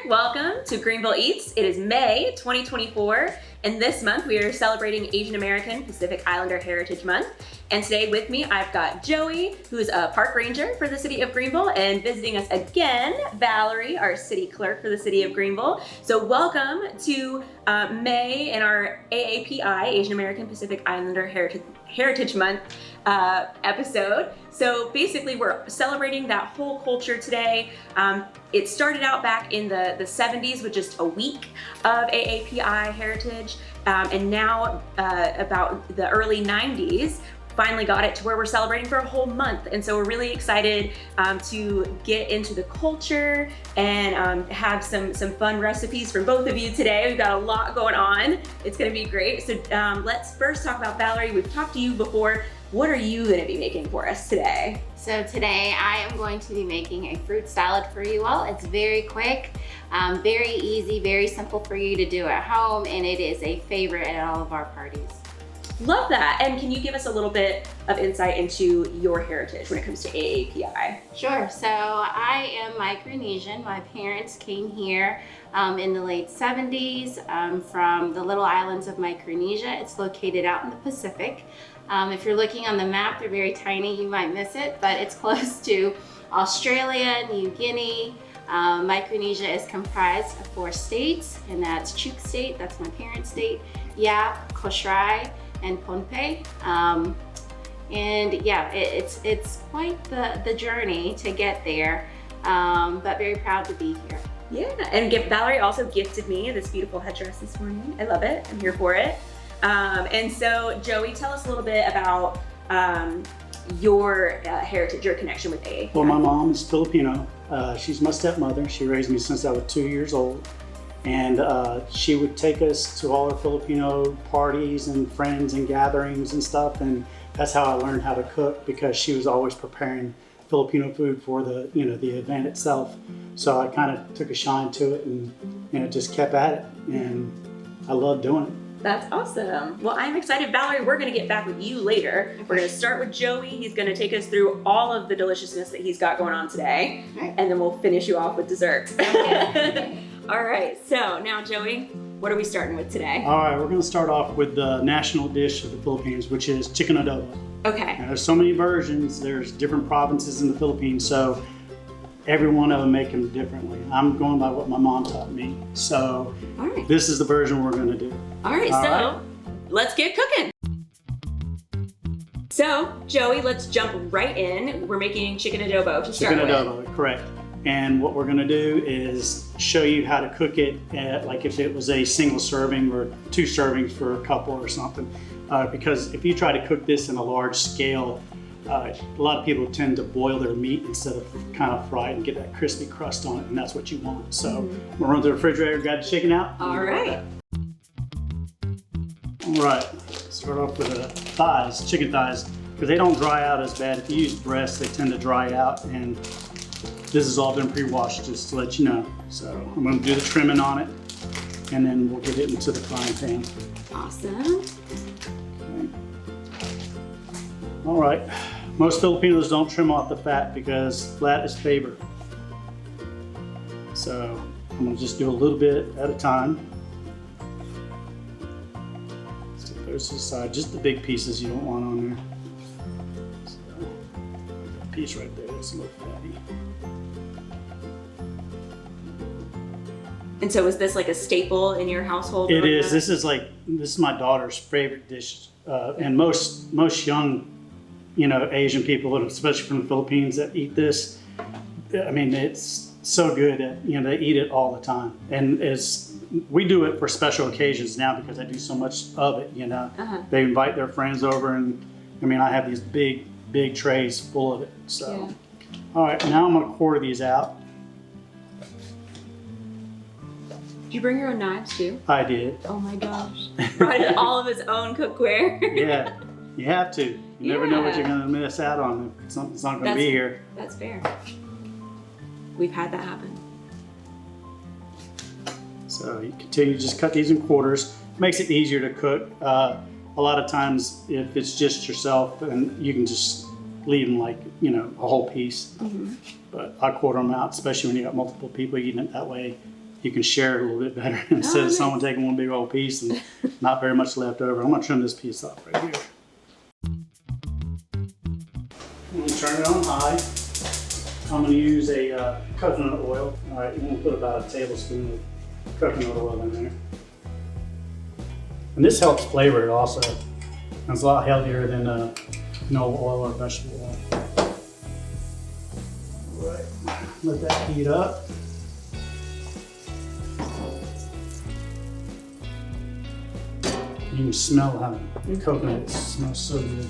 Welcome to Greenville Eats. It is May 2024, and this month we are celebrating Asian American Pacific Islander Heritage Month. And today with me, I've got Joey, who's a park ranger for the city of Greenville, and visiting us again, Valarie, our city clerk for the city of Greenville. So welcome to May and our AAPI, Asian American Pacific Islander Heritage Month episode. So basically we're celebrating that whole culture today. It started out back in the 70s with just a week of AAPI heritage, and now about the early 90s, finally got it to where we're celebrating for a whole month. And so we're really excited to get into the culture and have some fun recipes from both of you today. We've got a lot going on. It's gonna be great. So let's first talk about Valarie. We've talked to you before. What are you gonna be making for us today? So today I am going to be making a fruit salad for you all. It's very quick, very easy, very simple for you to do at home, and it is a favorite at all of our parties. Love that. And can you give us a little bit of insight into your heritage when it comes to AAPI? Sure. So I am Micronesian. My parents came here in the late 70s from the little islands of Micronesia. It's located out in the Pacific. If you're looking on the map, they're very tiny. You might miss it, but it's close to Australia, New Guinea. Micronesia is comprised of 4 states, and that's Chuk State, that's my parents' state, Yap, Koshrai, and Pohnpei. And yeah, it's quite the journey to get there, but very proud to be here. Yeah, and Valarie also gifted me this beautiful headdress this morning. I love it, I'm here for it. And so Joey, tell us a little bit about your heritage, your connection with AAPI. Well, my mom is Filipino. She's my stepmother. She raised me since I was 2 years old. And she would take us to all our Filipino parties and friends and gatherings and stuff. And that's how I learned how to cook, because she was always preparing Filipino food for the event itself. So I kind of took a shine to it and just kept at it. And I love doing it. That's awesome. Well, I'm excited. Valarie, we're gonna get back with you later. We're gonna start with Joey. He's gonna take us through all of the deliciousness that he's got going on today. Right. And then we'll finish you off with dessert. Okay. All right, so now Joey, what are we starting with today? All right, we're going to start off with the national dish of the Philippines, which is chicken adobo. Okay. Now, there's so many versions. There's different provinces in the Philippines, so every one of them make them differently. I'm going by what my mom taught me. So All right. This is the version we're going to do. All right, so let's get cooking. So Joey, let's jump right in. We're making chicken adobo to start with. Chicken adobo, correct. And what we're going to do is show you how to cook it at, like if it was a single serving or 2 servings for a couple or something. Because if you try to cook this in a large scale, a lot of people tend to boil their meat instead of kind of fry it and get that crispy crust on it, and that's what you want. So we'll run to the refrigerator, grab the chicken out. All right. All right, start off with the thighs, chicken thighs, because they don't dry out as bad. If you use breasts, they tend to dry out, and this has all been pre-washed, just to let you know. So I'm going to do the trimming on it, and then we'll get it into the frying pan. Awesome. Okay. All right. Most Filipinos don't trim off the fat because fat is favored. So I'm going to just do a little bit at a time. So there's the side, just the big pieces you don't want on there. So that piece right there, that's a little fatty. And so is this like a staple in your household? It is. This is my daughter's favorite dish, and most young, Asian people, especially from the Philippines, that eat this. I mean, it's so good that they eat it all the time, and we do it for special occasions now because I do so much of it. They invite their friends over, and I mean, I have these big trays full of it. So, yeah. All right, now I'm gonna quarter these out. Did you bring your own knives too? I did. Oh my gosh. Brought all of his own cookware. Yeah, you have to. You never know what you're going to miss out on if something's not going to be here. That's fair. We've had that happen. So you continue to just cut these in quarters. Makes it easier to cook. A lot of times if it's just yourself, and you can just leave them like, a whole piece. But I quarter them out, especially when you got multiple people eating it that way. you can share it a little bit better instead of someone taking one big old piece and not very much left over. I'm gonna trim this piece off right here. I'm gonna turn it on high. I'm gonna use a coconut oil. All right, we'll put about a tablespoon of coconut oil in there. And this helps flavor it also. It's a lot healthier than oil or vegetable oil. All right, let that heat up. You can smell how coconut smells so good.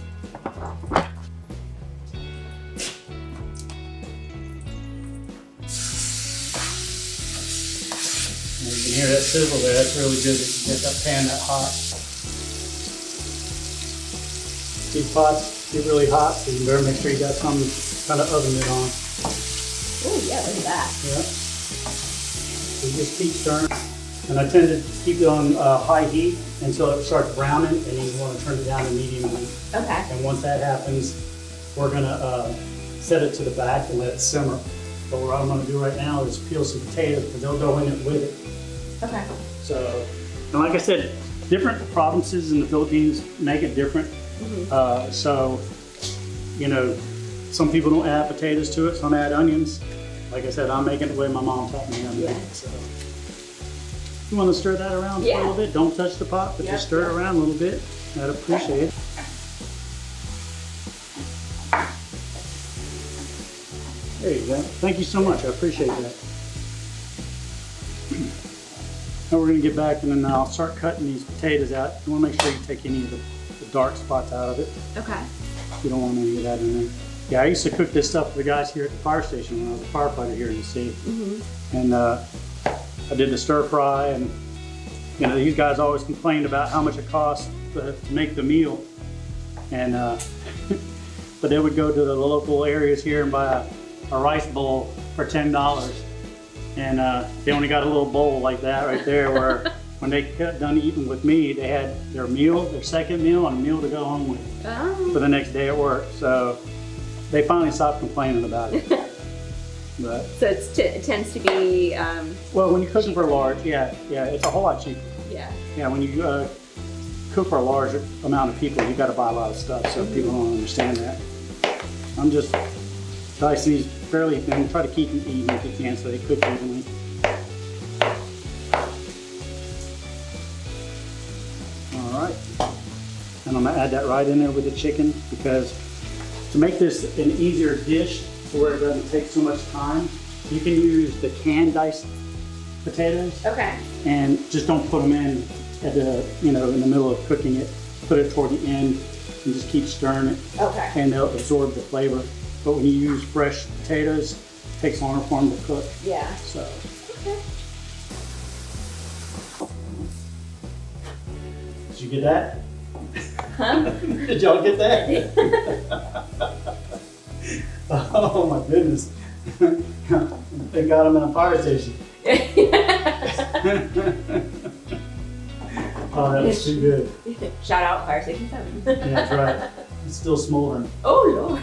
And you can hear that sizzle there. That's really good to get that pan that hot. These pots get really hot, so you better make sure you got some kind of oven mitt on. Oh yeah, look at that. Yeah. So just keep stirring. And I tend to keep it on high heat until it starts browning, and then you want to turn it down to medium heat. Okay. And once that happens, we're gonna set it to the back and let it simmer. But what I'm gonna do right now is peel some potatoes, because they'll go in it with it. Okay. So, and like I said, different provinces in the Philippines make it different. So, you know, some people don't add potatoes to it, some add onions. Like I said, I'm making it the way my mom taught me how to make it. So. You want to stir that around for a little bit? Don't touch the pot, but just stir it around a little bit. I'd appreciate it. There you go. Thank you so much. I appreciate that. Now we're going to get back and then I'll start cutting these potatoes out. You want to make sure you take any of the dark spots out of it. Okay. You don't want any of that in there. Yeah, I used to cook this stuff for the guys here at the fire station when I was a firefighter here in the city. And I did the stir fry, and you know, these guys always complained about how much it cost to make the meal. And but they would go to the local areas here and buy a rice bowl for $10. And they only got a little bowl like that right there where when they got done eating with me, they had their meal, their second meal, and a meal to go home with for the next day at work. So they finally stopped complaining about it. But, So it tends to be. well, when you're cooking for a large, it's a whole lot cheaper. Yeah. Yeah, when you cook for a large amount of people, you got to buy a lot of stuff. So people don't understand that. I'm just dicing these fairly thin. Try to keep them even if you can, so they cook evenly. All right, and I'm gonna add that right in there with the chicken, because to make this an easier dish, where it doesn't take so much time, you can use the canned diced potatoes. Okay. And just don't put them in at the, in the middle of cooking it. Put it toward the end and just keep stirring it. Okay. And they'll absorb the flavor. But when you use fresh potatoes, it takes longer for them to cook. Yeah. So. Okay. Did you get that? Huh? Did y'all get that? Oh my goodness. They got them in a fire station. Oh, that was too good. Shout out Fire Station 7. Yeah, that's right. It's still smoldering. Oh Lord.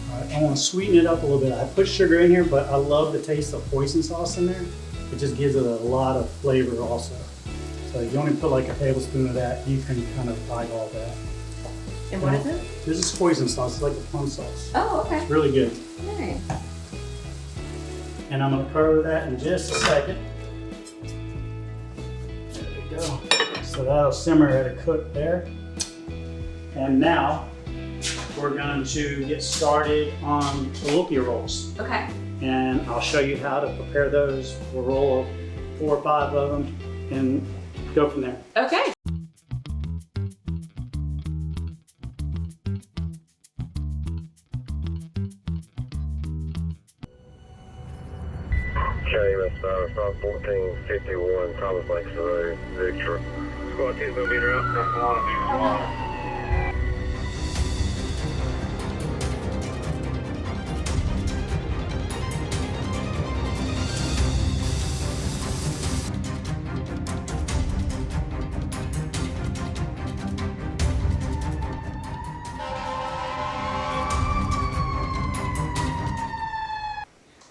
All right, I want to sweeten it up a little bit. I put sugar in here, but I love the taste of hoisin sauce in there. It just gives it a lot of flavor also. So if you only put like a tablespoon of that, you can kind of hide all that. And what is it? This is hoisin sauce. It's like a plum sauce. Oh, okay. It's really good. Nice. And I'm going to cover that in just a second. There we go. So that'll simmer at a cook there. And now we're going to get started on tilapia rolls. Okay. And I'll show you how to prepare those. We'll roll 4 or 5 of them and go from there. Okay. KMS 1451, Thomas Lakes Road, Victor. Squad 2 is going to be out.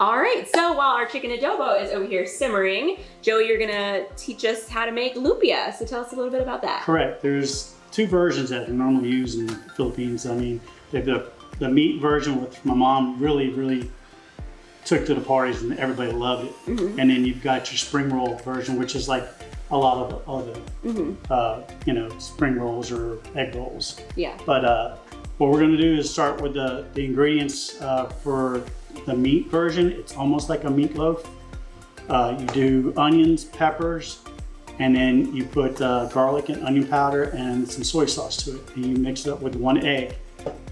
All right, so while our chicken adobo is over here simmering, Joey, you're gonna teach us how to make lumpia. So tell us a little bit about that. Correct. There's two versions that are normally used in the Philippines. I mean, they have the meat version, which my mom really took to the parties and everybody loved it. And then you've got your spring roll version, which is like a lot of other, you know, spring rolls or egg rolls. Yeah. But what we're gonna do is start with the ingredients for the meat version. It's almost like a meatloaf. You do onions, peppers, and then you put garlic and onion powder and some soy sauce to it. And you mix it up with 1 egg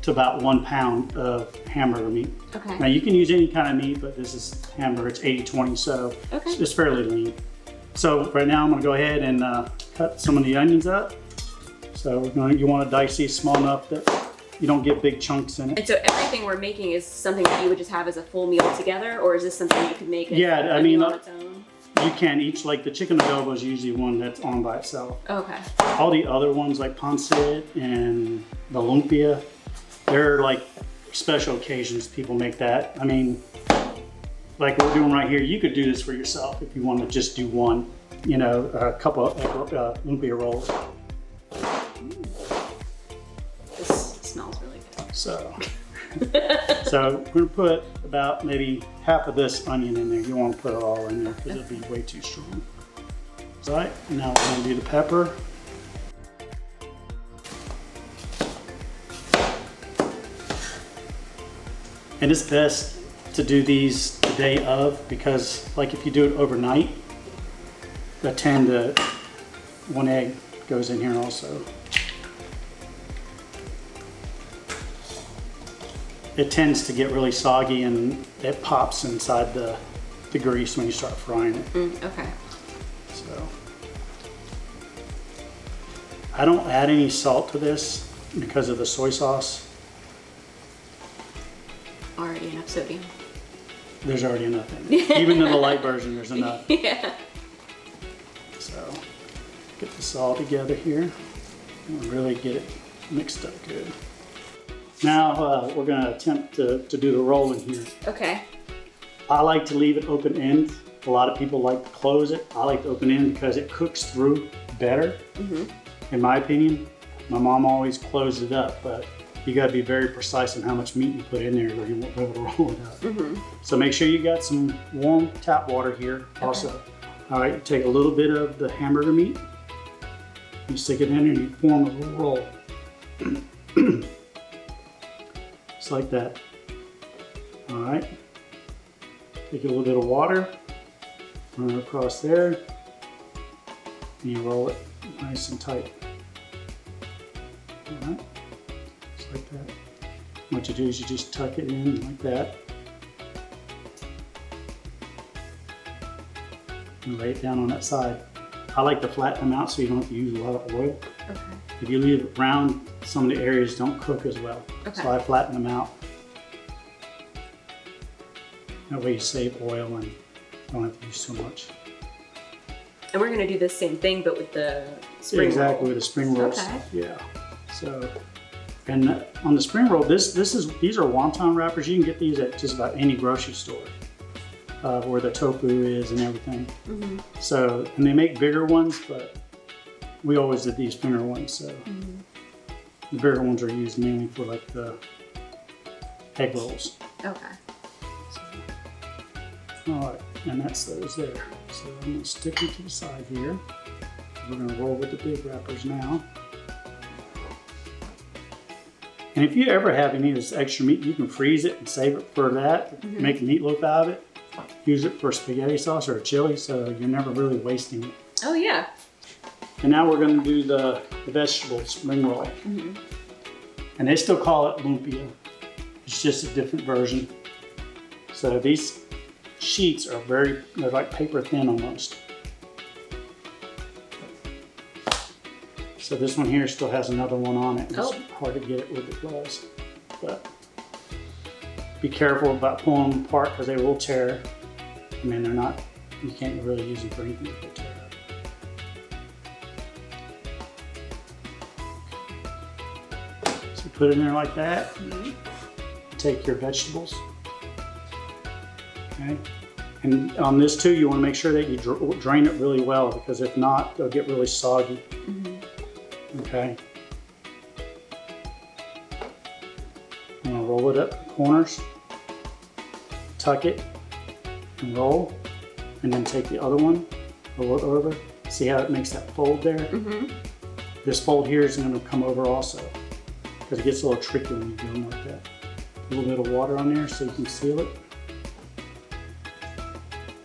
to about 1 pound of hamburger meat. Okay. Now you can use any kind of meat, but this is hamburger, it's 80-20, so it's fairly lean. So right now I'm gonna go ahead and cut some of the onions up. So you wanna dice these small enough that you don't get big chunks in it. And so everything we're making is something that you would just have as a full meal together, or is this something you could make Yeah, I mean, on its own? You can each, like the chicken adobo is usually one that's on by itself. Okay. All the other ones like pancit and the lumpia, they're like special occasions people make that. I mean, like we're doing right here, you could do this for yourself if you want to just do one, you know, a couple of lumpia rolls. This smells really good. So, so we're gonna put about maybe half of this onion in there. You want to put it all in there because it'll be way too strong. All right, now we're gonna do the pepper. And it's best to do these the day of, because like if you do it overnight, the 10 to 1 egg goes in here also. It tends to get really soggy and it pops inside the grease when you start frying it. Okay. So I don't add any salt to this because of the soy sauce. Already enough sodium. There's already enough in it. Even in the light version, there's enough. Yeah. So get this all together here and really get it mixed up good. Now we're going to attempt to do the rolling here. Okay. I like to leave it open end. A lot of people like to close it. I like to open end because it cooks through better, in my opinion. My mom always closed it up, but you got to be very precise on how much meat you put in there or you won't be able to roll it up. So make sure you got some warm tap water here also. All right, you take a little bit of the hamburger meat, you stick it in and you form a little roll. Just like that. All right, take a little bit of water, run it across there, and you roll it nice and tight. All right. Like that. What you do is you just tuck it in like that and lay it down on that side. I like to flatten them out so you don't have to use a lot of oil. Okay. If you leave it round, some of the areas don't cook as well. Okay. So I flatten them out. That way you save oil and don't have to use so much. And we're gonna do the same thing, but with the spring Exactly, roll. with the spring rolls. Okay. Yeah. So, and on the spring roll, these are wonton wrappers. You can get these at just about any grocery store where the tofu is and everything. So, and they make bigger ones, but we always did these thinner ones. So the bigger ones are used mainly for like the egg rolls. Okay. All right, and that's those there. So I'm gonna stick them to the side here. We're gonna roll with the big wrappers now. And if you ever have any of this extra meat, you can freeze it and save it for that. Make a meatloaf out of it. Use it for spaghetti sauce or chili, so you're never really wasting it. Oh yeah. And now we're gonna do the vegetable spring roll. And they still call it lumpia. It's just a different version. So these sheets are they're like paper thin almost. So this one here still has another one on it. It's hard to get it with the gloves, but be careful about pulling them apart because they will tear. I mean, they're not, you can't really use them for anything if they tear up. So put it in there like that. Take your vegetables Okay. And on this too, you want to make sure that you drain it really well, because if not, they'll get really soggy. Okay. I'm going to roll it up the corners, tuck it, and roll, and then take the other one, roll it over. See how it makes that fold there? This fold here is going to come over also, because it gets a little tricky when you do them like that. A little bit of water on there so you can seal it.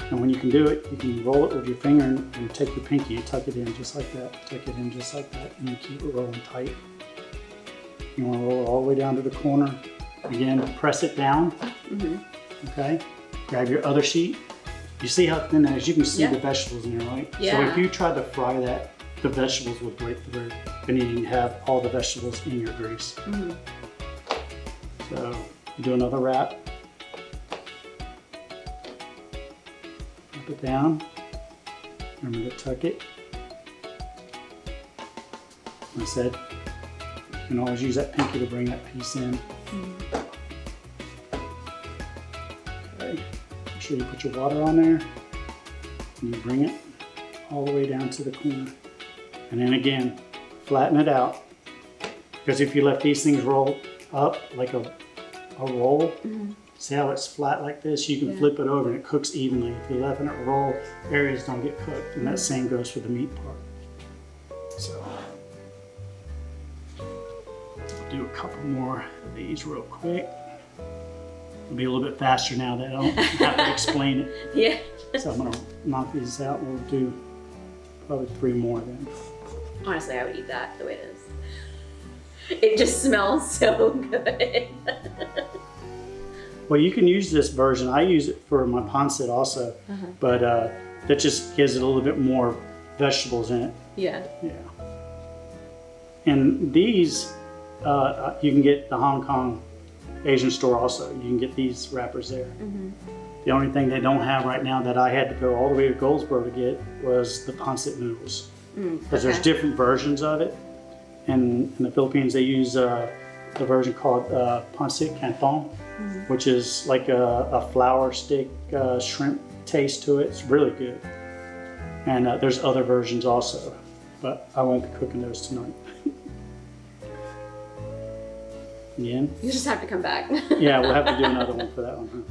And when you can do it, you can roll it with your finger and take your pinky and tuck it in just like that. Tuck it in just like that, and you keep it rolling tight. You want to roll it all the way down to the corner. Again, press it down. Okay. Grab your other sheet. You see how thin that is? You can see the vegetables in there, right? Yeah. So if you tried to fry that, the vegetables would break through, and you have all the vegetables in your grease. So you do another wrap. Wrap it down. Remember to tuck it. Like I said, you can always use that pinky to bring that piece in. Okay. Make sure you put your water on there, and you bring it all the way down to the corner. And then again, flatten it out, because if you let these things roll up like a roll, see how it's flat like this? You can flip it over and it cooks evenly. If you're letting it roll, areas don't get cooked, and that same goes for the meat part. So, I'll do a couple more of these real quick. It'll be a little bit faster now that I don't have to explain it. Yeah. So I'm gonna knock these out. We'll do probably 3 more then. Honestly, I would eat that the way it is. It just smells so good. Well, you can use this version. I use it for my pancit also, but that just gives it a little bit more vegetables in it. Yeah. Yeah. And these, you can get the Hong Kong Asian store also. You can get these wrappers there. The only thing they don't have right now that I had to go all the way to Goldsboro to get was the pancit noodles. Because there's different versions of it. And in the Philippines, they use the version called pancit canton, which is like a flour stick shrimp taste to it. It's really good. And there's other versions also, but I won't be cooking those tonight. Again. You just have to come back. Yeah, we'll have to do another one for that one, huh?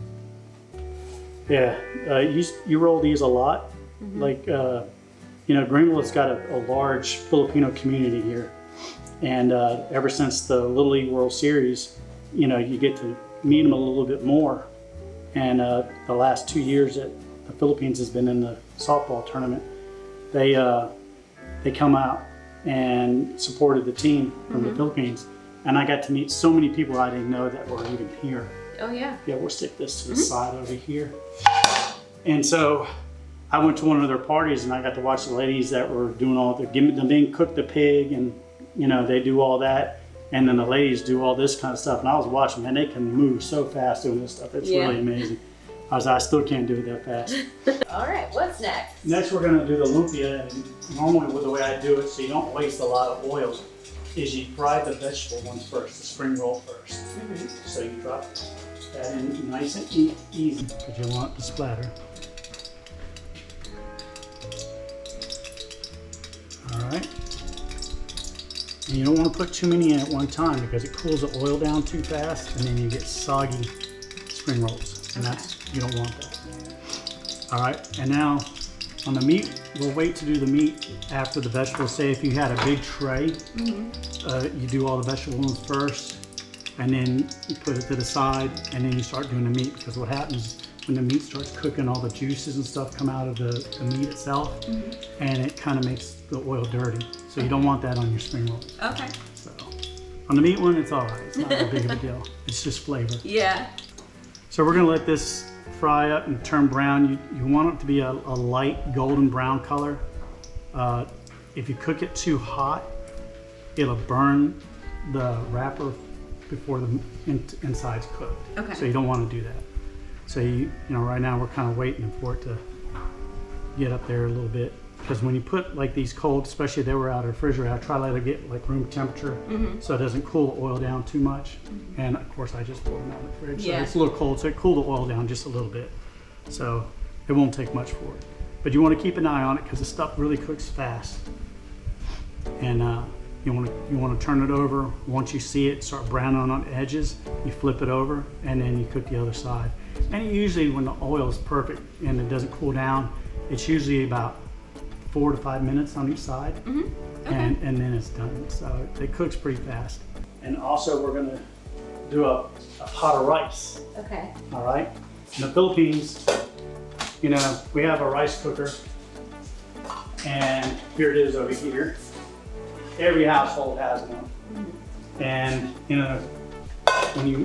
Yeah, you roll these a lot. Like, you know, Greenville has got a large Filipino community here. And ever since the Little League World Series, you know, you get to meet them a little bit more. And the last 2 years that the Philippines has been in the softball tournament, they come out and supported the team from the Philippines. And I got to meet so many people I didn't know that were even here. Oh yeah. Yeah, we'll stick this to the side over here. And so I went to one of their parties and I got to watch the ladies that were doing all the being cooked the pig, and you know, they do all that. And then the ladies do all this kind of stuff. And I was watching, man, they can move so fast doing this stuff. It's really amazing. I still can't do it that fast. All right, what's next? Next, we're gonna do the lumpia. And normally with the way I do it, so you don't waste a lot of oil, is you fry the vegetable ones first, the spring roll first. So you drop that in nice and easy, because you want it to splatter. All right. And you don't want to put too many in at one time, because it cools the oil down too fast, and then you get soggy spring rolls, and you don't want that. All right, and now on the meat, we'll wait to do the meat after the vegetables. Say if you had a big tray, you do all the vegetable ones first, and then you put it to the side, and then you start doing the meat, because what happens when the meat starts cooking, all the juices and stuff come out of the meat itself, and it kind of makes the oil dirty. So you don't want that on your spring rolls. Okay. So on the meat one, it's all right. It's not that big of a deal. It's just flavor. Yeah. So we're gonna let this fry up and turn brown. You want it to be a light golden brown color. If you cook it too hot, it'll burn the wrapper before the inside's cooked. Okay. So you don't want to do that. So you know, right now we're kind of waiting for it to get up there a little bit, because when you put like these cold, especially if they were out of the refrigerator, I try to let it get like room temperature, so it doesn't cool the oil down too much. And of course I just pulled them out of the fridge, so it's a little cold, so it cooled the oil down just a little bit. So it won't take much for it. But you want to keep an eye on it because the stuff really cooks fast. And you want to turn it over. Once you see it start browning on the edges, you flip it over and then you cook the other side. And usually when the oil is perfect and it doesn't cool down, it's usually about 4 to 5 minutes on each side. Okay. And then it's done. So it cooks pretty fast. And also we're gonna do a pot of rice. Okay. All right. In the Philippines, you know, we have a rice cooker, and here it is over here. Every household has one. And you know, when you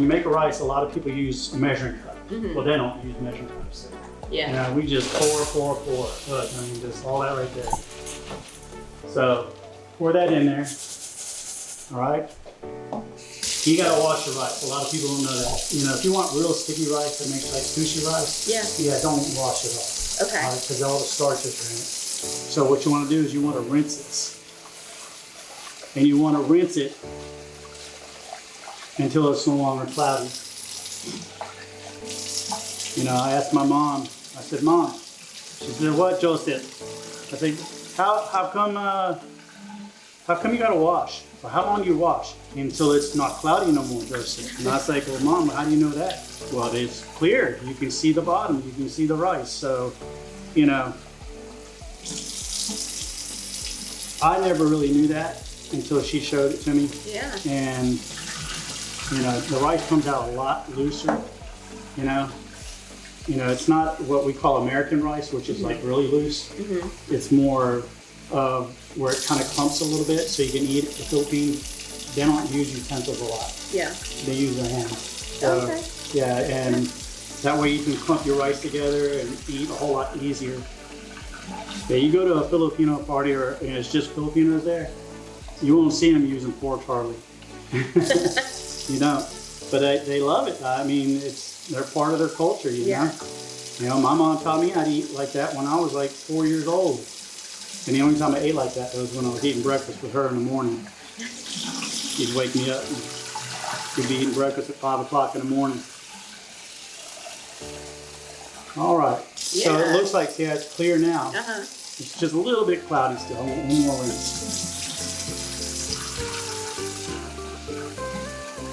make a rice, a lot of people use a measuring cup. Well, they don't use measuring cups. Yeah. You know, we just pour. Look, I mean, just all that right there. So pour that in there. All right. You gotta wash your rice. A lot of people don't know that. You know, if you want real sticky rice that makes like sushi rice, yeah, don't wash it off. Okay. Because all the starches are in it. So what you want to do is you want to rinse this, and you want to rinse it until it's no longer cloudy. You know, I asked my mom. I said, "Mom," she said, "What, Joseph?" I said, "How come you gotta wash? Well, how long do you wash? Until it's not cloudy no more, Joseph." And I was like, "Well, Mom, how do you know that?" "Well, it's clear. You can see the bottom. You can see the rice." So, you know, I never really knew that until she showed it to me. Yeah. And, you know, the rice comes out a lot looser, you know. You know, it's not what we call American rice, which is like really loose. It's more of where it kind of clumps a little bit so you can eat it. The Philippines, they don't use utensils a lot. Yeah. They use their hands. So, Okay. yeah, and that way you can clump your rice together and eat a whole lot easier. Yeah, you go to a Filipino party or it's just Filipinos there, you won't see them using forks hardly. You don't. But they love it. I mean, they're part of their culture, you know? You know, my mom taught me how to eat like that when I was like 4 years old. And the only time I ate like that was when I was eating breakfast with her in the morning. She'd wake me up and we'd be eating breakfast at 5 o'clock in the morning. All right. Yeah. So it looks like, yeah, it's clear now. Uh-huh. It's just a little bit cloudy still. One more rinse.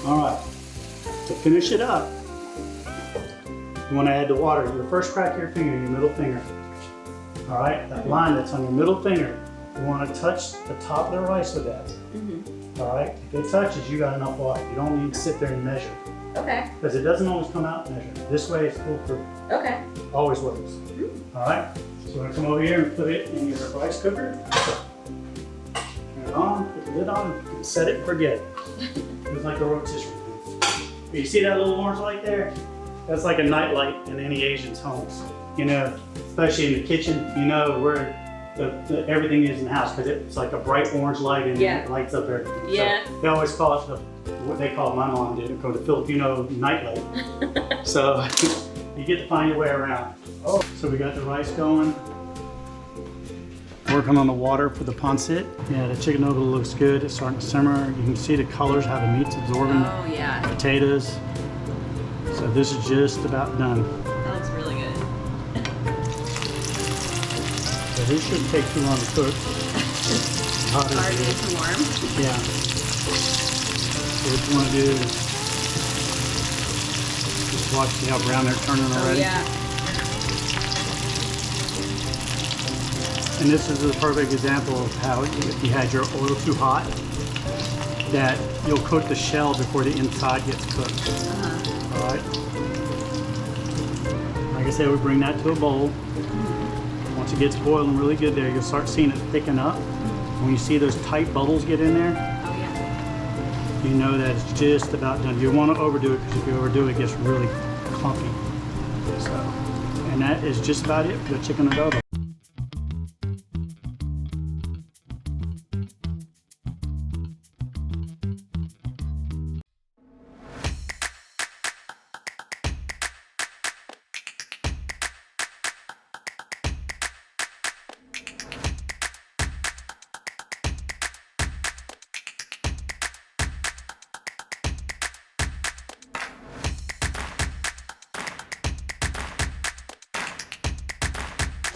All right. To finish it up, you want to add the water. Your first crack of your finger, your middle finger. All right, that line that's on your middle finger, you want to touch the top of the rice with that. All right, if it touches, you got enough water. You don't need to sit there and measure. Okay. Because it doesn't always come out measured. This way it's foolproof. Okay. Always works. All right, so we're going to come over here and put it in your rice cooker. Turn it on, put the lid on, and set it and forget it. It's like a rotisserie. You see that little orange light there? That's like a night light in any Asian's homes. You know, especially in the kitchen, you know where everything is in the house because it's like a bright orange light and it lights up everything. Yeah. So they always call it what they call it, my mom did, it called the Filipino night light. So you get to find your way around. Oh, so we got the rice going. Working on the water for the pancit. Yeah, the chicken noodle looks good. It's starting to simmer. You can see the colors, how the meat's absorbing Oh, yeah. potatoes. So this is just about done. That looks really good. So this shouldn't take too long to cook. Hot as Already it is. nice and warm. Yeah. So what you want to do is just watch, see how brown they're turning Oh, already. yeah. And this is a perfect example of how if you had your oil too hot, that you'll cook the shell before the inside gets cooked. All right. Like I said, we bring that to a bowl. Once it gets boiling really good there, you'll start seeing it thicken up. When you see those tight bubbles get in there, Oh, yeah. you know that it's just about done. You don't want to overdo it because if you overdo it, it gets really clumpy. So, and that is just about it for the chicken adobo.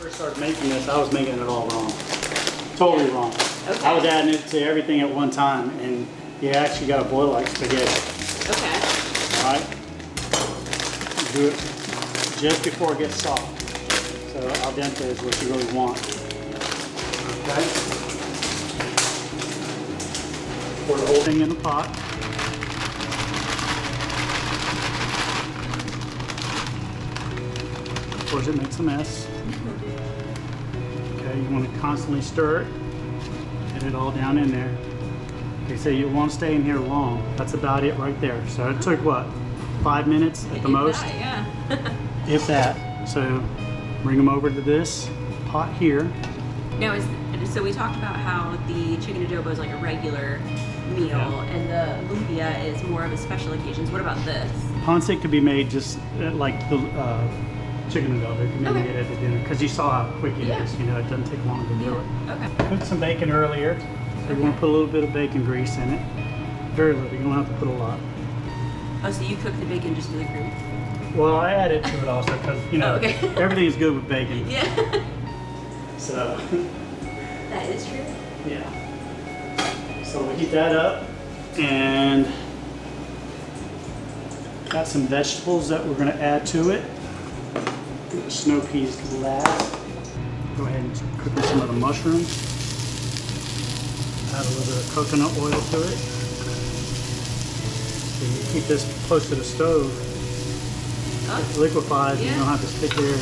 first started making this, I was making it all wrong. Totally wrong. Okay. I was adding it to everything at one time, and you actually got to boil like spaghetti. Okay. All right? Do it just before it gets soft. So al dente is what you really want. Okay? Pour the whole thing in the pot. Of course, it makes a mess. Okay, you want to constantly stir it. Get it all down in there. They say you won't stay in here long. That's about it right there. So it took what? 5 minutes at the most? That, yeah. If that. So bring them over to this pot here. Now, so we talked about how the chicken adobo is like a regular meal, Yeah. and the lumpia is more of a special occasions. What about this? Pancit could be made just like the chicken adobo. You can maybe Okay. get it at dinner because you saw how quick it Yeah. is. You know, it doesn't take long to do it. Okay. Cooked some bacon earlier. So you want to put a little bit of bacon grease in it. Very little. You don't have to put a lot. Oh, so you cook the bacon just for the cream? Well, I added to it also because you know Oh, okay. everything is good with bacon. Yeah. So That is true. yeah. So we heat that up and got some vegetables that we're going to add to it. The snow peas last. Go ahead and cook with some of the mushrooms. Add a little bit of coconut oil to it. So you keep this close to the stove. Oh. It liquefies and you Yeah. don't have to stick there.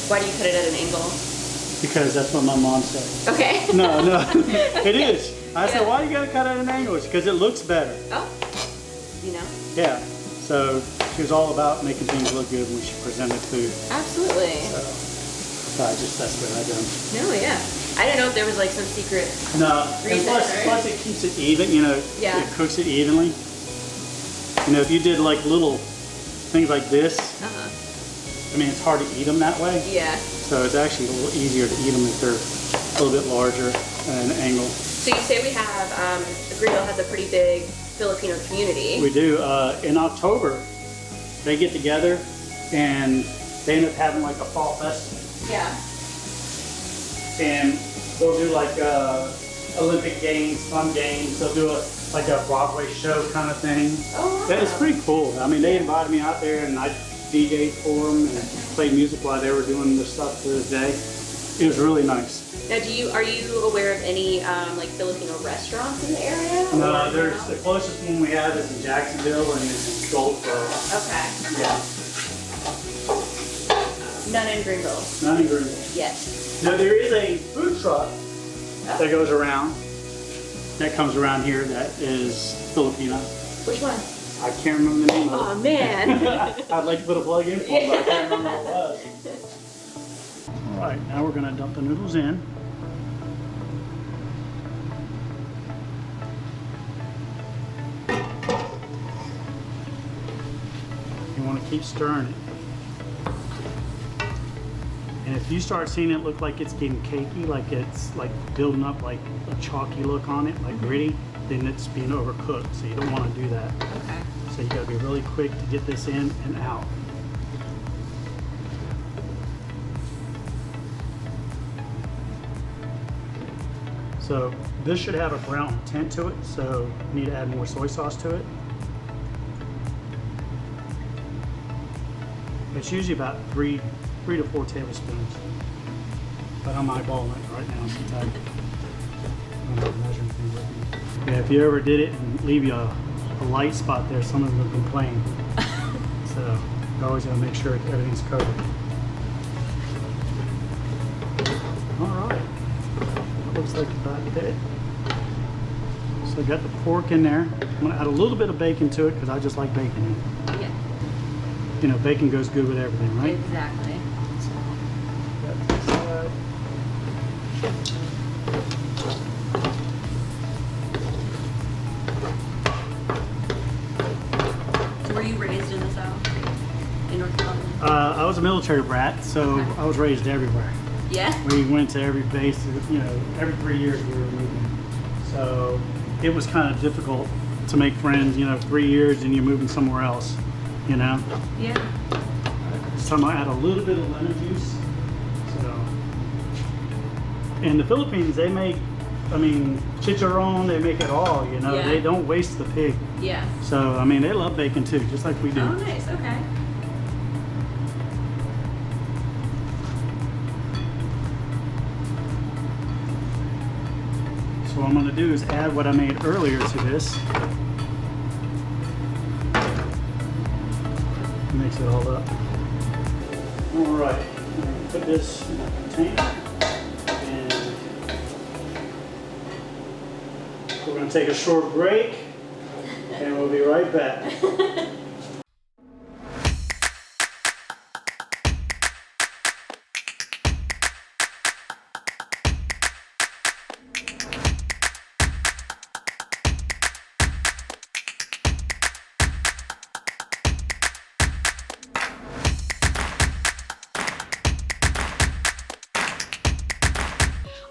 Why do you cut it at an angle? Because that's what my mom said. Okay. No, it is. I said, Yeah. why you gotta cut at an angle? It's because it looks better. Oh. You know. Yeah. So she was all about making things look good when she presented food. Absolutely. So that's what I done. No, yeah. I didn't know if there was like some secret. No, and Reason, right? plus it keeps it even. You know, Yeah. it cooks it evenly. You know, if you did like little things like this, Uh-huh. I mean, it's hard to eat them that way. Yeah. So it's actually a little easier to eat them if they're a little bit larger at an angle. So you say we have Greenville has a pretty big Filipino community. We do. In October, they get together and they end up having like a fall festival. Yeah. And they'll do like Olympic games, fun games. They'll do like a Broadway show kind of thing. Oh, wow. Yeah, it's pretty cool. I mean, they invited me out there and I DJ'd for them and played music while they were doing the stuff for the day. It was really nice. Now, are you aware of any like Filipino restaurants in the area? No, there's the closest one we have is in Jacksonville and it's in Goldsboro. Okay. Yeah, None in Greenville not in Greenville. yet. Now there is a food truck that goes around, that comes around here that is Filipino. Which one? I can't remember the name of it. Oh man. I'd like to put a plug in for it, but I can't remember what it was. All right, now we're gonna dump the noodles in. You want to keep stirring it. And if you start seeing it look like it's getting cakey, like it's like building up like a chalky look on it, like gritty, then it's being overcooked. So you don't want to do that. Okay. So you gotta be really quick to get this in and out. So this should have a brown tint to it, so you need to add more soy sauce to it. It's usually about three to 4 tablespoons. But I'm eyeballing it right now since I don't have a measuring thing with me. Yeah, if you ever did it and leave you a light spot there, some of them have complained. So you always gotta make sure everything's covered. All right, that looks like about it. So I got the pork in there. I'm gonna add a little bit of bacon to it because I just like bacon. Yeah. You know, bacon goes good with everything, right? Exactly. Got this side. So were you raised in the South? In North Carolina? I was a military brat, so Okay. I was raised everywhere. Yeah. We went to every base, you know, every 3 years we were moving. So it was kind of difficult to make friends, you know, 3 years and you're moving somewhere else, you know? Yeah. So talking about add a little bit of lemon juice. So, in the Philippines, they make, I mean, chicharron, they make it all, you know. Yeah. They don't waste the pig. Yeah. So, I mean, they love bacon too, just like we do. Oh, nice. Okay. So what I'm going to do is add what I made earlier to this. Mix it all up. All right, I'm going to put this in a container. And we're going to take a short break and we'll be right back.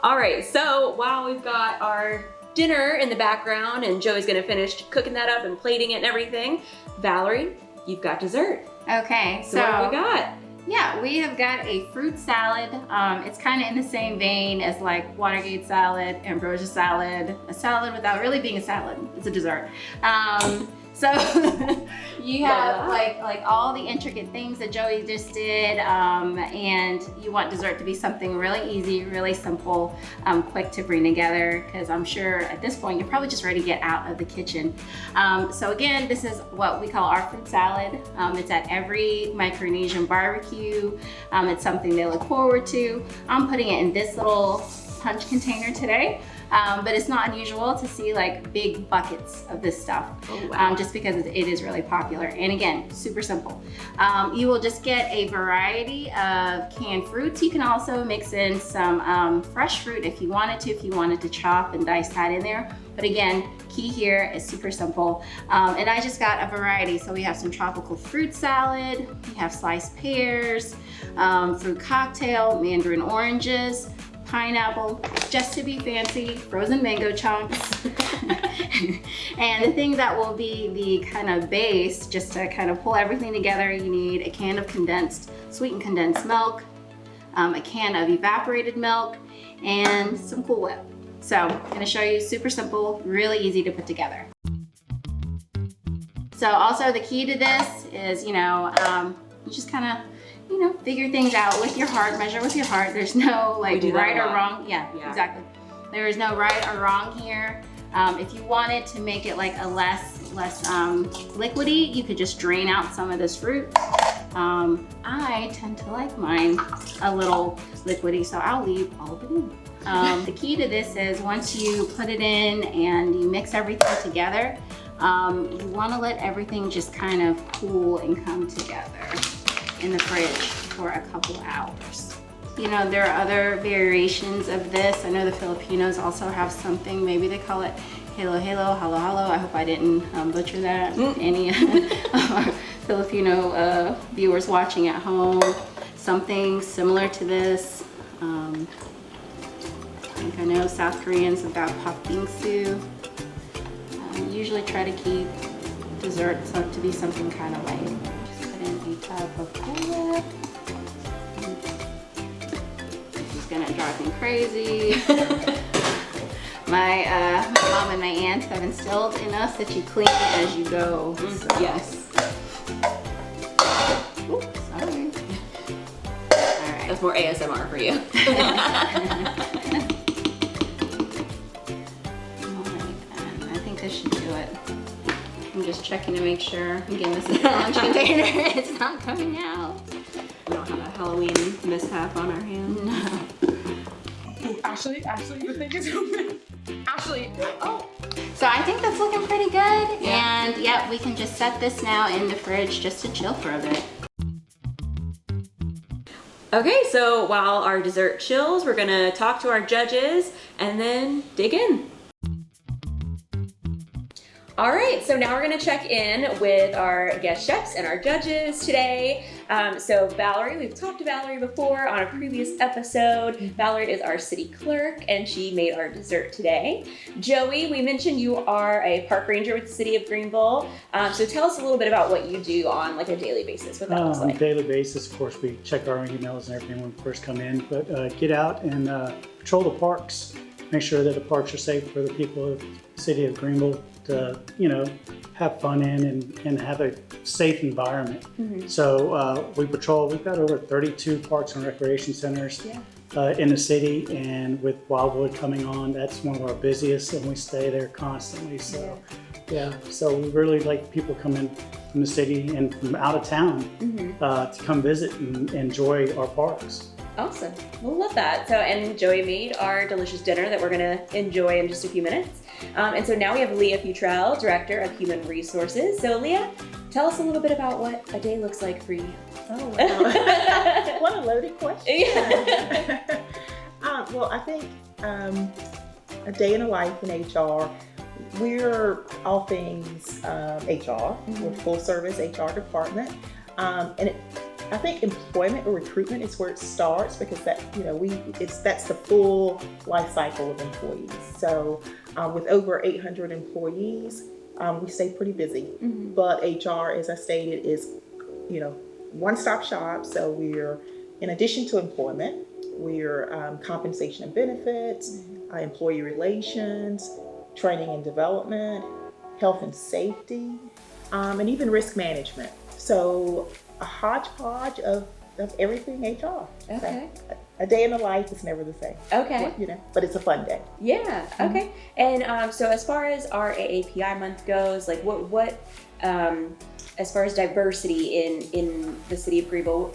All right, so while we've got our dinner in the background and Joey's gonna finish cooking that up and plating it and everything, Valarie, you've got dessert. Okay, So what have we got? Yeah, we have got a fruit salad. It's kind of in the same vein as like Watergate salad, ambrosia salad, a salad without really being a salad. It's a dessert. So you have like all the intricate things that Joey just did, and you want dessert to be something really easy, really simple, quick to bring together, because I'm sure at this point you're probably just ready to get out of the kitchen. So again, this is what we call our fruit salad. It's at every Micronesian barbecue. It's something they look forward to. I'm putting it in this little punch container today. But it's not unusual to see like big buckets of this stuff, Oh, wow. just because it is really popular. And again, super simple. You will just get a variety of canned fruits. You can also mix in some fresh fruit if you wanted to chop and dice that in there. But again, key here is super simple. And I just got a variety. So we have some tropical fruit salad, we have sliced pears, fruit cocktail, mandarin oranges, pineapple, just to be fancy, frozen mango chunks. And the thing that will be the kind of base, just to kind of pull everything together, you need a can of sweetened condensed milk, a can of evaporated milk, and some Cool Whip. So I'm gonna show you, super simple, really easy to put together. So also the key to this is, you just kind of, figure things out with your heart, measure with your heart. There's no like right or wrong. Yeah, exactly. There is no right or wrong here. If you wanted to make it like a less liquidy, you could just drain out some of this fruit. I tend to like mine a little liquidy, so I'll leave all of it in. The key to this is once you put it in and you mix everything together, you want to let everything just kind of cool and come together in the fridge for a couple hours. There are other variations of this. I know the Filipinos also have something, maybe they call it halo halo, halo halo. I hope I didn't butcher that. Any of our Filipino viewers watching at home, something similar to this. I know South Koreans have got pak bingsu. Usually try to keep desserts up to be something kind of light. A tub of Cool Whip. This is gonna drive me crazy. My mom and my aunt have instilled in us that you clean as you go. So. Yes. Oops, sorry. All right. That's more ASMR for you. All right, then. I think this should do it. I'm just checking to make sure. Again, this is a lunch container. It's not coming out. We don't have a Halloween mishap on our hands. No. Ashley, you think it's open? Ashley, oh. So I think that's looking pretty good. Yeah. And yeah, we can just set this now in the fridge just to chill for a bit. Okay, so while our dessert chills, we're gonna talk to our judges and then dig in. All right, so now we're gonna check in with our guest chefs and our judges today. So Valarie, we've talked to Valarie before on a previous episode. Valarie is our city clerk and she made our dessert today. Joey, we mentioned you are a park ranger with the city of Greenville. So tell us a little bit about what you do on like a daily basis, what that looks On a like. daily basis, of course, we check our emails and everything when we first come in, but get out and patrol the parks. Make sure that the parks are safe for the people of the city of Greenville to, have fun in and have a safe environment. Mm-hmm. So we patrol, we've got over 32 parks and recreation centers in the city, and with Wildwood coming on, that's one of our busiest, and we stay there constantly. So so we really like people coming from the city and from out of town to come visit and enjoy our parks. Awesome. We'll love that. So, and Joey made our delicious dinner that we're going to enjoy in just a few minutes. And so now we have Leah Futrell, Director of Human Resources. So Leah, tell us a little bit about what a day looks like for you. Oh, wow. What a loaded question. Yeah. Well, I think a day in the life in HR, we're all things HR. We're full service HR department. I think employment or recruitment is where it starts, because that's the full life cycle of employees. So with over 800 employees, we stay pretty busy. But HR, as I stated, is one-stop shop. So we're, in addition to employment, we're compensation and benefits, employee relations, training and development, health and safety, and even risk management. So a hodgepodge of everything HR. Okay. So a day in the life is never the same. Okay. But it's a fun day. Yeah. Okay. And so as far as our AAPI month goes, like what as far as diversity in the city of Greenville,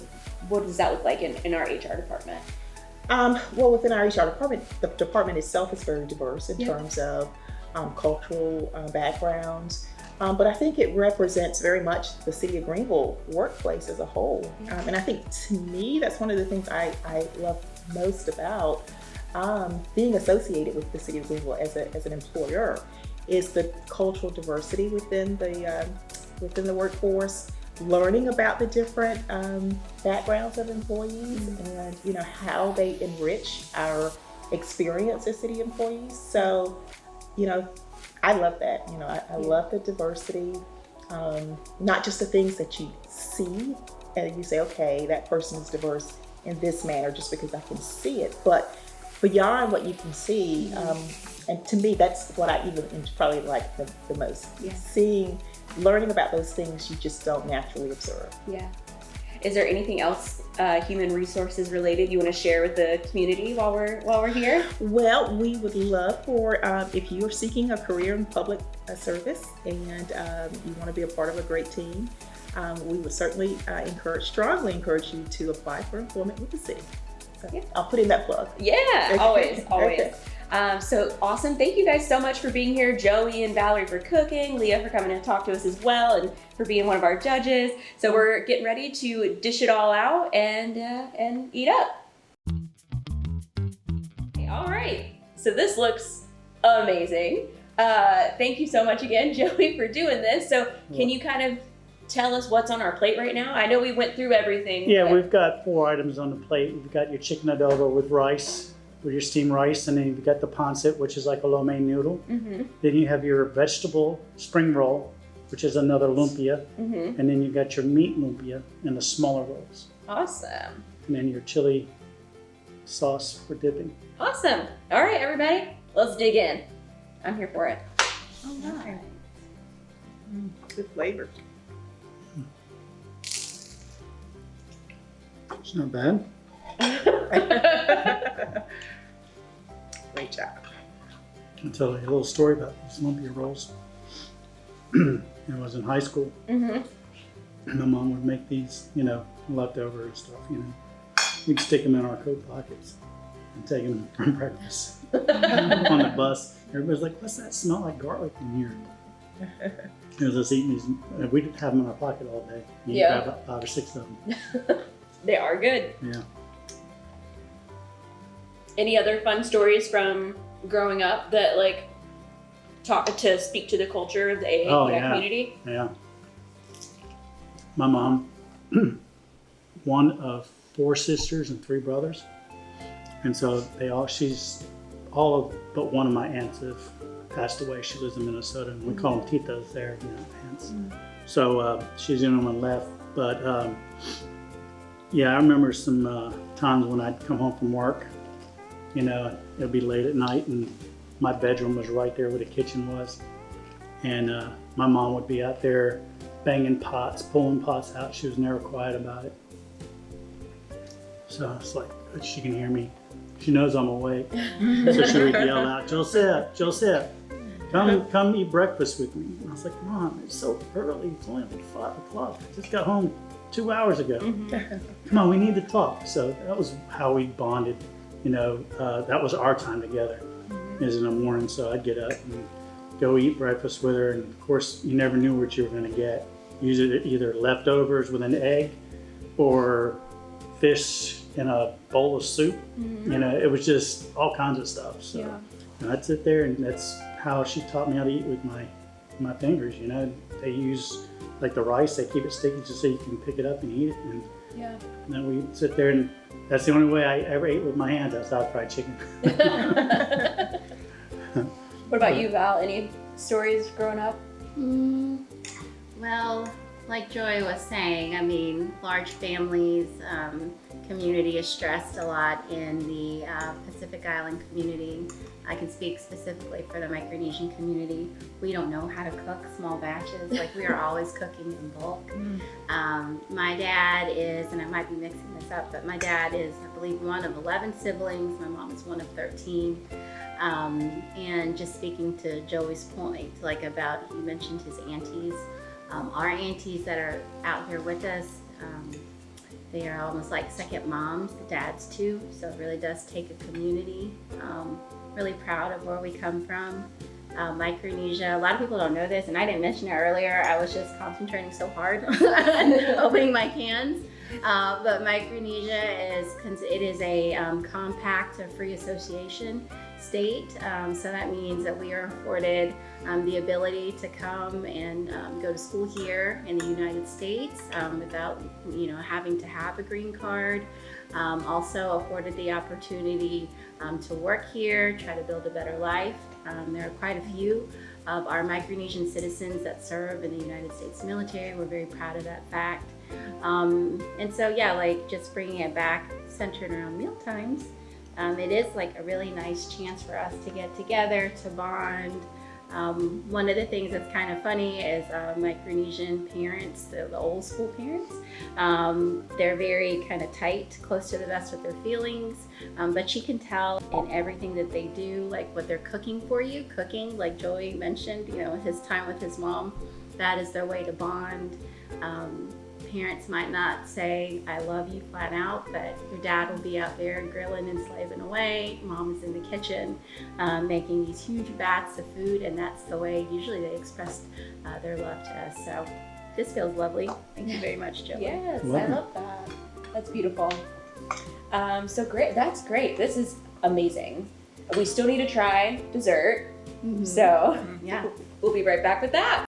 what does that look like in our HR department? Well, within our HR department, the department itself is very diverse in terms of cultural backgrounds. But I think it represents very much the city of Greenville workplace as a whole. And I think, to me, that's one of the things I love most about being associated with the city of Greenville as an employer, is the cultural diversity within the workforce, learning about the different backgrounds of employees and how they enrich our experience as city employees. So, I love that. I love the diversity, not just the things that you see and you say, okay, that person is diverse in this manner just because I can see it, but beyond what you can see, and to me, that's what I even probably like the most. Learning about those things you just don't naturally observe. Yeah. Is there anything else human resources related you want to share with the community while we're here? Well, we would love for if you are seeking a career in public service and you want to be a part of a great team, we would certainly strongly encourage you to apply for employment with the city. So I'll put in that plug. Yeah, always. Okay. So awesome. Thank you guys so much for being here. Joey and Valarie for cooking, Leah for coming to talk to us as well, and for being one of our judges. So we're getting ready to dish it all out and eat up. All right. So this looks amazing. Thank you so much again, Joey, for doing this. So can you kind of tell us what's on our plate right now? I know we went through everything. Yeah, we've got 4 items on the plate. We've got your chicken adobo with rice, with your steamed rice, and then you've got the pancit, which is like a lo mein noodle. Then you have your vegetable spring roll, which is another lumpia, and then you've got your meat lumpia and the smaller rolls. Awesome. And then your chili sauce for dipping. Awesome. All right, everybody, let's dig in. I'm here for it. All right. Good flavor. It's not bad. Great job. I'll tell you a little story about these lumpia rolls. I was in high school. My mom would make these, leftover and stuff, We'd stick them in our coat pockets and take them from breakfast on the bus. Everybody's like, what's that smell like garlic in here? It was us eating these. We'd have them in our pocket all day. You'd grab about 5 or 6 of them. They are good. Yeah. Any other fun stories from growing up that to speak to the culture of the AAPI community? Yeah. My mom, one of 4 sisters and 3 brothers. And so she's all but one of my aunts have passed away. She lives in Minnesota, and we call them titas there, aunts. So she's the only one left. But yeah, I remember some times when I'd come home from work, it'd be late at night, and my bedroom was right there where the kitchen was. And my mom would be out there banging pots, pulling pots out. She was never quiet about it. So it's like, she can hear me. She knows I'm awake. So she would yell out, Joseph, come eat breakfast with me. And I was like, Mom, it's so early. It's only like 5 o'clock. I just got home 2 hours ago. Come on, we need to talk. So that was how we bonded. That was our time together, is in the morning. So I'd get up and go eat breakfast with her. And of course, you never knew what you were going to get. Usually either leftovers with an egg or fish in a bowl of soup. It was just all kinds of stuff. So I'd sit there, and that's how she taught me how to eat with my fingers. They use like the rice, they keep it sticky just so you can pick it up and eat it. And then we sit there, and that's the only way I ever ate with my hands outside fried chicken. What about you, Val? Any stories growing up? Well, like Joy was saying, I mean, large families, community is stressed a lot in the Pacific Island community. I can speak specifically for the Micronesian community. We don't know how to cook small batches. Like, we are always cooking in bulk. My dad is, and I might be mixing this up, but my dad is, I believe, one of 11 siblings. My mom is one of 13. And just speaking to Joey's point, like about, he mentioned his aunties. Our aunties that are out here with us, they are almost like second moms, the dads too. So it really does take a community. Really proud of where we come from. Micronesia, a lot of people don't know this, and I didn't mention it earlier. I was just concentrating so hard on opening my cans. But Micronesia is a compact or free association state. So that means that we are afforded the ability to come and go to school here in the United States without having to have a green card. Also afforded the opportunity to work here, try to build a better life. There are quite a few of our Micronesian citizens that serve in the United States military. We're very proud of that fact. And so like just bringing it back centered around meal times. It is like a really nice chance for us to get together, to bond. One of the things that's kind of funny is Micronesian parents, the old school parents, they're very kind of tight, close to the vest with their feelings, but you can tell in everything that they do, like what they're cooking for you, like Joey mentioned, his time with his mom, that is their way to bond. Parents might not say, I love you flat out, but your dad will be out there grilling and slaving away. Mom is in the kitchen making these huge vats of food, and that's the way usually they express their love to us. So this feels lovely. Thank you very much, Joey. Yes, I love that. That's beautiful. So great. That's great. This is amazing. We still need to try dessert. So we'll be right back with that.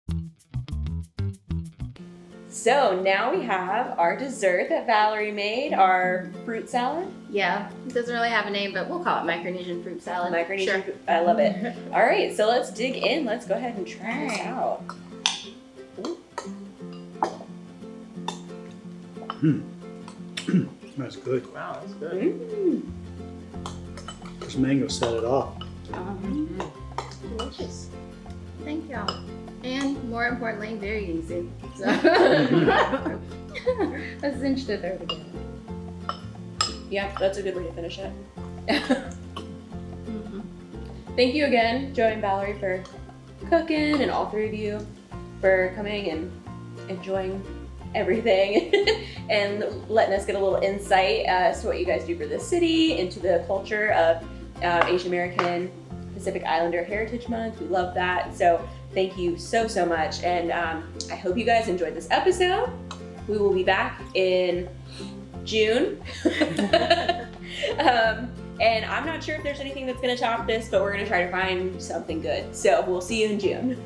So now we have our dessert that Valarie made, our fruit salad. Yeah, it doesn't really have a name, but we'll call it Micronesian fruit salad. Micronesian fruit, I love it. All right, so let's dig in. Let's go ahead and try this out. That's good. Wow, that's good. This mango set it off. Delicious. Thank y'all. And more importantly, very easy. So let's cinch the third again. Yeah, that's a good way to finish it. Thank you again, Joey and Valarie, for cooking, and all 3 of you for coming and enjoying everything and letting us get a little insight as to what you guys do for the city, into the culture of Asian American Pacific Islander Heritage Month. We love that. So thank you so much, and I hope you guys enjoyed this episode. We will be back in June And I'm not sure if there's anything that's gonna top this, but we're gonna try to find something good. So we'll see you in June.